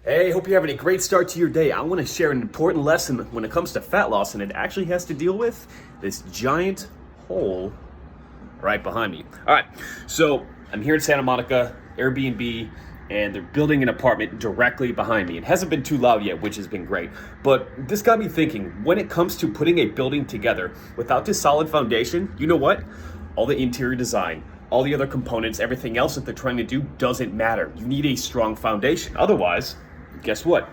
Hey, hope you're having a great start to your day. I want to share an important lesson when it comes to fat loss, and it actually has to deal with this giant hole right behind me. All right, so I'm here in Santa Monica, Airbnb, and they're building an apartment directly behind me. It hasn't been too loud yet, which has been great. But this got me thinking, when it comes to putting a building together without this solid foundation, you know what? All the interior design, all the other components, everything else that they're trying to do doesn't matter. You need a strong foundation. Otherwise, guess what?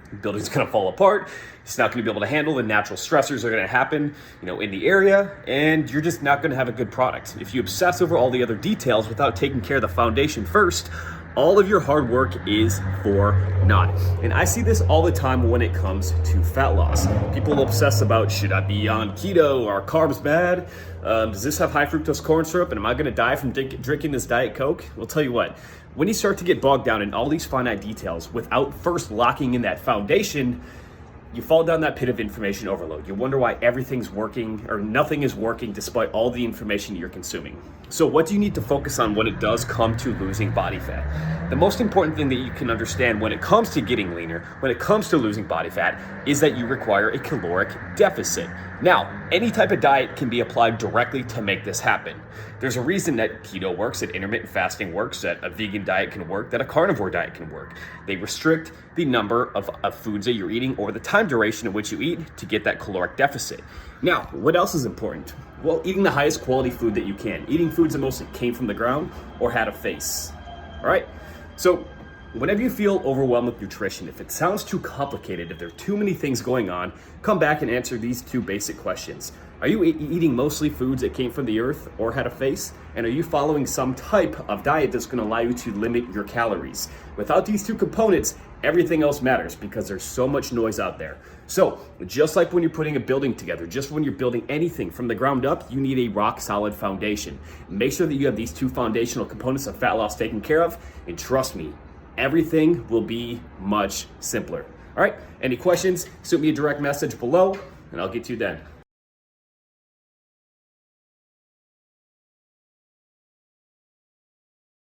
The building's gonna fall apart. It's not gonna be able to handle the natural stressors that are gonna happen, in the area, and you're just not gonna have a good product. If you obsess over all the other details without taking care of the foundation first, all of your hard work is for naught. And I see this all the time when it comes to fat loss. People obsess about, should I be on keto? Are carbs bad? Does this have high fructose corn syrup? And am I gonna die from drinking this Diet Coke? Well, tell you what, when you start to get bogged down in all these finite details without first locking in that foundation, you fall down that pit of information overload. You wonder why everything's working or nothing is working despite all the information you're consuming. So what do you need to focus on when it does come to losing body fat? The most important thing that you can understand when it comes to getting leaner, when it comes to losing body fat, is that you require a caloric deficit. Now, any type of diet can be applied directly to make this happen. There's a reason that keto works, that intermittent fasting works, that a vegan diet can work, that a carnivore diet can work. They restrict the number of foods that you're eating or the time duration in which you eat to get that caloric deficit. Now, what else is important? Well, eating the highest quality food that you can. Eating foods that mostly came from the ground or had a face. All right? So, whenever you feel overwhelmed with nutrition, if it sounds too complicated, if there are too many things going on, come back and answer these two basic questions. Are you eating mostly foods that came from the earth or had a face? And are you following some type of diet that's going to allow you to limit your calories? Without these two components, everything else matters because there's so much noise out there. So, just like when you're putting a building together, just when you're building anything from the ground up, you need a rock solid foundation. Make sure that you have these two foundational components of fat loss taken care of, and trust me, everything will be much simpler. All right, any questions? Shoot me a direct message below, and I'll get to you then.